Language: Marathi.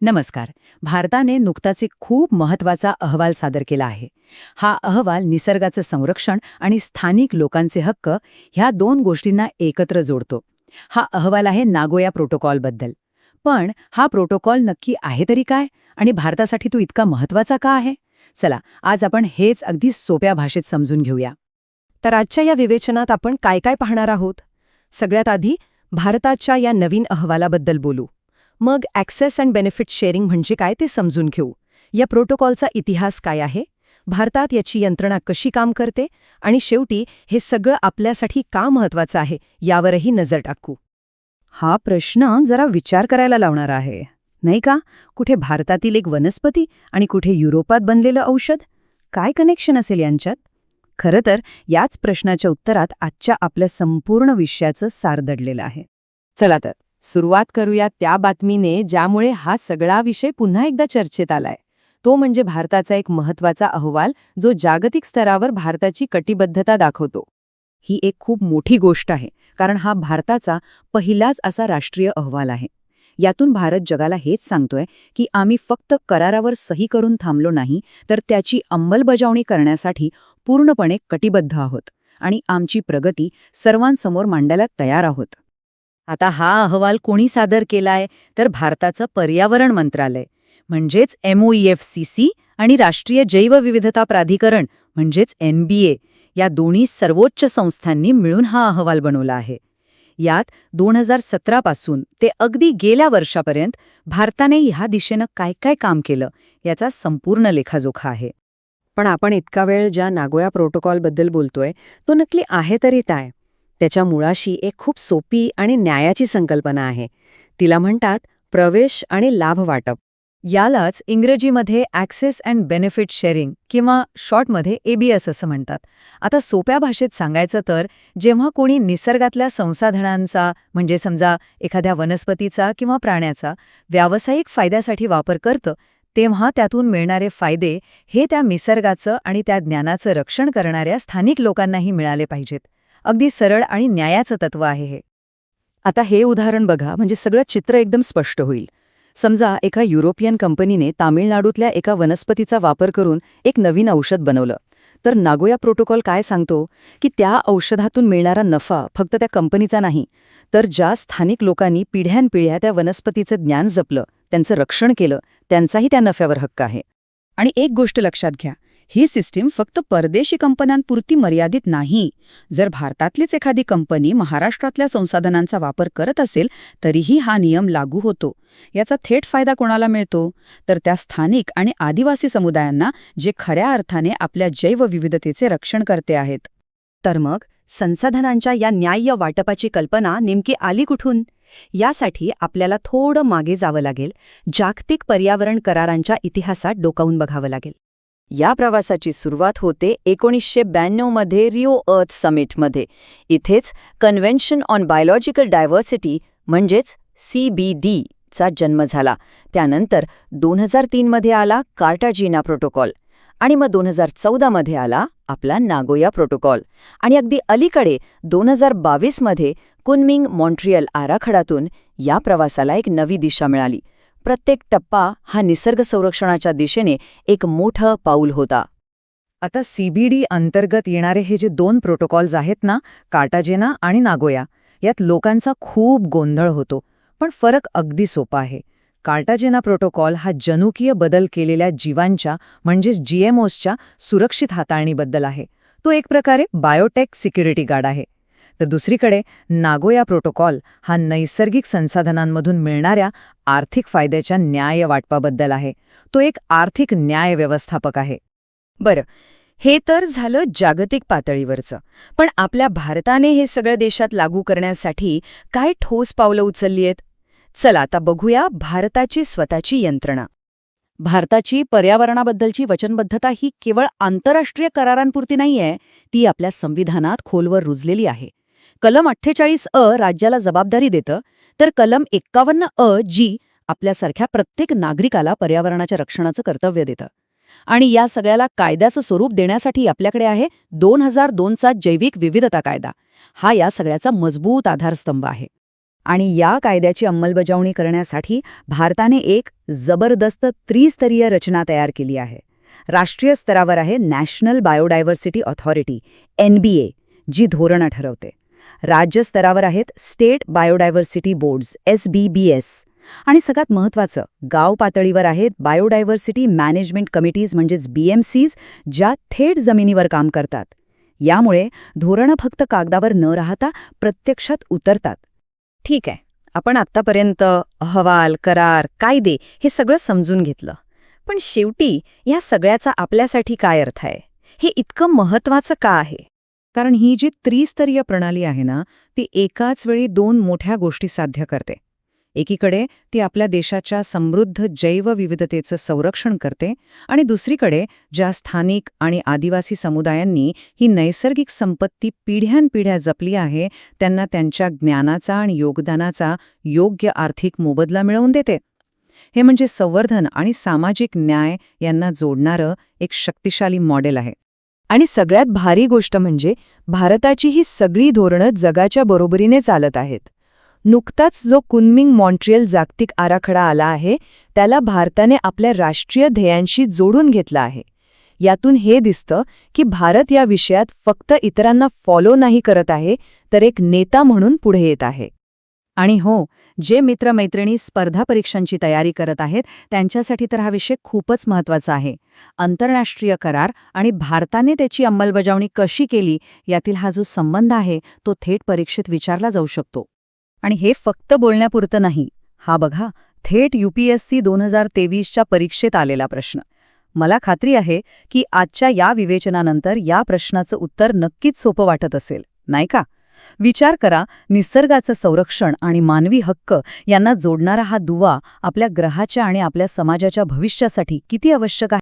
नमस्कार. भारताने नुकताच एक खूप महत्वाचा अहवाल सादर केला आहे. हा अहवाल निसर्गाचं संरक्षण आणि स्थानिक लोकांचे हक्क ह्या दोन गोष्टींना एकत्र जोडतो. हा अहवाल आहे नागोया प्रोटोकॉलबद्दल. पण हा प्रोटोकॉल नक्की आहे तरी काय आणि भारतासाठी तो इतका महत्वाचा का आहे? चला, आज आपण हेच अगदी सोप्या भाषेत समजून घेऊया. तर आजच्या या विवेचनात आपण काय काय पाहणार आहोत? सगळ्यात आधी भारताच्या या नवीन अहवालाबद्दल बोलू. मग ॲक्सेस अँड बेनिफिट शेअरिंग म्हणजे काय ते समजून घेऊ. या प्रोटोकॉलचा इतिहास काय आहे, भारतात याची यंत्रणा कशी काम करते, आणि शेवटी हे सगळं आपल्यासाठी का महत्वाचं आहे यावरही नजर टाकू. हा प्रश्न जरा विचार करायला लावणारा आहे, नाही का? कुठे भारतातील एक वनस्पती आणि कुठे युरोपात बनलेलं औषध, काय कनेक्शन असेल यांच्यात? खरं तर याच प्रश्नाच्या उत्तरात आजच्या आपल्या संपूर्ण विषयाचं सार दडलेलं आहे. चला तर सुरुवात करूया त्या बातमीने ज्यामुळे हा सगळा विषय पुन्हा एकदा चर्चेत आलाय. तो म्हणजे भारताचा एक महत्वाचा अहवाल जो जागतिक स्तरावर भारताची कटिबद्धता दाखवतो. ही एक खूप मोठी गोष्ट आहे, कारण हा भारताचा पहिलाच असा राष्ट्रीय अहवाल आहे. यातून भारत जगाला हेच सांगतोय की आम्ही फक्त करारावर सही करून थांबलो नाही, तर त्याची अंमलबजावणी करण्यासाठी पूर्णपणे कटिबद्ध आहोत आणि आमची प्रगती सर्वांसमोर मांडायला तयार आहोत. आता हा अहवाल कोणी सादर केलाय तर भारताचं पर्यावरण मंत्रालय म्हणजेच MOEFCC आणि राष्ट्रीय जैवविविधता प्राधिकरण म्हणजेच NBA या दोन्ही सर्वोच्च संस्थांनी मिळून हा अहवाल बनवला आहे. यात 2017 पासून ते अगदी गेल्या वर्षापर्यंत भारताने ह्या दिशेनं काय काय काम केलं याचा संपूर्ण लेखाजोखा आहे. पण आपण इतका वेळ ज्या नागोया प्रोटोकॉलबद्दल बोलतोय तो नक्की आहे तरी काय? त्याच्या मुळाशी एक खूप सोपी आणि न्यायाची संकल्पना आहे. तिला म्हणतात प्रवेश आणि लाभ वाटप. यालाच इंग्रजीमध्ये ॲक्सेस अँड बेनिफिट शेअरिंग किंवा शॉर्टमध्ये ABS असं म्हणतात. आता सोप्या भाषेत सांगायचं तर जेव्हा कोणी निसर्गातल्या संसाधनांचा म्हणजे समजा एखाद्या वनस्पतीचा किंवा प्राण्याचा व्यावसायिक फायद्यासाठी वापर करतं, तेव्हा त्यातून मिळणारे फायदे हे त्या निसर्गाचं आणि त्या ज्ञानाचं रक्षण करणाऱ्या स्थानिक लोकांनाही मिळाले पाहिजेत. अगदी सरळ आणि न्यायाचं तत्व आहे हे. आता हे उदाहरण बघा, म्हणजे सगळं चित्र एकदम स्पष्ट होईल. समजा एका युरोपियन कंपनीने तामिळनाडूतल्या एका वनस्पतीचा वापर करून एक नवीन औषध बनवलं. तर नागोया प्रोटोकॉल काय सांगतो की त्या औषधातून मिळणारा नफा फक्त त्या कंपनीचा नाही, तर ज्या स्थानिक लोकांनी पिढ्यानपिढ्या त्या वनस्पतीचं ज्ञान जपलं, त्यांचं रक्षण केलं, त्यांचाही त्या नफ्यावर हक्क आहे. आणि एक गोष्ट लक्षात घ्या, ही सिस्टीम फक्त परदेशी कंपन्यांपुरती मर्यादित नाही. जर भारतातलीच एखादी कंपनी महाराष्ट्रातल्या संसाधनांचा वापर करत असेल तरीही हा नियम लागू होतो. याचा थेट फायदा कोणाला मिळतो? तर त्या स्थानिक आणि आदिवासी समुदायांना, जे खऱ्या अर्थाने आपल्या जैवविविधतेचे रक्षण करते आहेत. तर मग संसाधनांच्या या न्याय्य वाटपाची कल्पना नेमकी आली कुठून? यासाठी आपल्याला थोडं मागे जावं लागेल. जागतिक पर्यावरण करारांच्या इतिहासात डोकावून बघावं लागेल. या प्रवासाची सुरुवात होते 1992 मध्ये रिओ अर्थ समिटमध्ये. इथेच कन्व्हेन्शन ऑन बायोलॉजिकल डायव्हर्सिटी म्हणजेच CBD चा जन्म झाला. त्यानंतर 2003 मध्ये आला कार्टाजिना प्रोटोकॉल आणि मग 2014 मध्ये आला आपला नागोया प्रोटोकॉल. आणि अगदी अलीकडे 2022 मध्ये कुनमिंग मॉन्ट्रियल आराखड्यातून या प्रवासाला एक नवी दिशा मिळाली. प्रत्येक टप्पा हा निसर्ग संरक्षणाच्या दिशेने एक मोठं पाऊल होता. आता CBD अंतर्गत येणारे हे जे दोन प्रोटोकॉल्स आहेत ना, कार्टाजेना आणि नागोया, यात लोकांचा खूप गोंधळ होतो. पण फरक अगदी सोपा आहे. कार्टाजेना प्रोटोकॉल हा जनुकीय बदल केलेल्या जीवांच्या म्हणजेच GMOsच्या सुरक्षित हाताळणीबद्दल आहे. तो एक प्रकारे बायोटेक सिक्युरिटी गार्ड आहे. तर दुसरीकडे नागोया प्रोटोकॉल हा नैसर्गिक संसाधनांमधून मिळणाऱ्या आर्थिक फायद्याच्या न्याय वाटपाबद्दल आहे. तो एक आर्थिक न्याय व्यवस्थापक आहे. बरं, हे तर झालं जागतिक पातळीवरचं. पण आपल्या भारताने हे सगळं देशात लागू करण्यासाठी काय ठोस पावलं उचलली आहेत? चला आता बघूया भारताची स्वतःची यंत्रणा. भारताची पर्यावरणाबद्दलची वचनबद्धता ही केवळ आंतरराष्ट्रीय करारांपुरती नाहीये, ती आपल्या संविधानात खोलवर रुजलेली आहे. कलम 48A राज्याला जबाबदारी देतं, तर कलम 51A जी आपल्यासारख्या प्रत्येक नागरिकाला पर्यावरणाच्या रक्षणाचं कर्तव्य देतं. आणि या सगळ्याला कायद्याचं स्वरूप देण्यासाठी आपल्याकडे आहे 2002चा जैविक विविधता कायदा. हा या सगळ्याचा मजबूत आधारस्तंभ आहे. आणि या कायद्याची अंमलबजावणी करण्यासाठी भारताने एक जबरदस्त त्रिस्तरीय रचना तयार केली आहे. राष्ट्रीय स्तरावर आहे नॅशनल बायोडायव्हर्सिटी ऑथॉरिटी NBA, जी धोरणं ठरवते. राज्य स्तरावर आहेत स्टेट बायोडायव्हर्सिटी बोर्ड्स SBBS, आणि सगळ्यात महत्त्वाचं गाव पातळीवर आहेत बायोडायव्हर्सिटी मॅनेजमेंट कमिटीज म्हणजेच BMCs, ज्या थेट जमिनीवर काम करतात. यामुळे धोरणं फक्त कागदावर न राहता प्रत्यक्षात उतरतात. ठीक आहे, आपण आत्तापर्यंत अहवाल, करार, कायदे हे सगळं समजून घेतलं. पण शेवटी या सगळ्याचा आपल्यासाठी काय अर्थ आहे? हे इतकं महत्त्वाचं का आहे? कारण ही जी त्रिस्तरीय प्रणाली आहे ना, ती एकाच वेळी दोन मोठ्या गोष्टी साध्य करते. एकीकडे ती आपल्या देशाच्या समृद्ध जैवविविधतेचं संरक्षण करते आणि दुसरीकडे ज्या स्थानिक आणि आदिवासी समुदायांनी ही नैसर्गिक संपत्ती पिढ्यानपिढ्या जपली आहे त्यांना त्यांच्या ज्ञानाचा आणि योगदानाचा योग्य आर्थिक मोबदला मिळवून देते. हे म्हणजे संवर्धन आणि सामाजिक न्याय यांना जोडणारं एक शक्तिशाली मॉडेल आहे. आणि सगळ्यात भारी गोष्ट म्हणजे भारताची ही सगळी धोरणं जगाच्या बरोबरीने चालत आहेत. नुकताच जो कुनमिंग मॉन्ट्रियल जागतिक आराखडा आला आहे त्याला भारताने आपल्या राष्ट्रीय ध्येयांशी जोडून घेतला आहे. यातून हे दिसतं की भारत या विषयात फक्त इतरांना फॉलो नाही करत आहे, तर एक नेता म्हणून पुढे येत आहे. आणि हो, जे मित्रमैत्रिणी स्पर्धा परीक्षांची तयारी करत आहेत त्यांच्यासाठी तर हा विषय खूपच महत्त्वाचा आहे. आंतरराष्ट्रीय करार आणि भारताने त्याची अंमलबजावणी कशी केली यातील हा जो संबंध आहे तो थेट परीक्षेत विचारला जाऊ शकतो. आणि हे फक्त बोलण्यापुरतं नाही. हा बघा, थेट UPSC 2023च्या परीक्षेत आलेला प्रश्न. मला खात्री आहे की आजच्या या विवेचनानंतर या प्रश्नाचं उत्तर नक्कीच सोपं वाटत असेल, नाही का? विचार करा, निसर्गाचं संरक्षण आणि मानवी हक्क यांना जोडणारा हा दुवा आपल्या ग्रहाच्या आणि आपल्या समाजाच्या भविष्यासाठी किती आवश्यक आहे.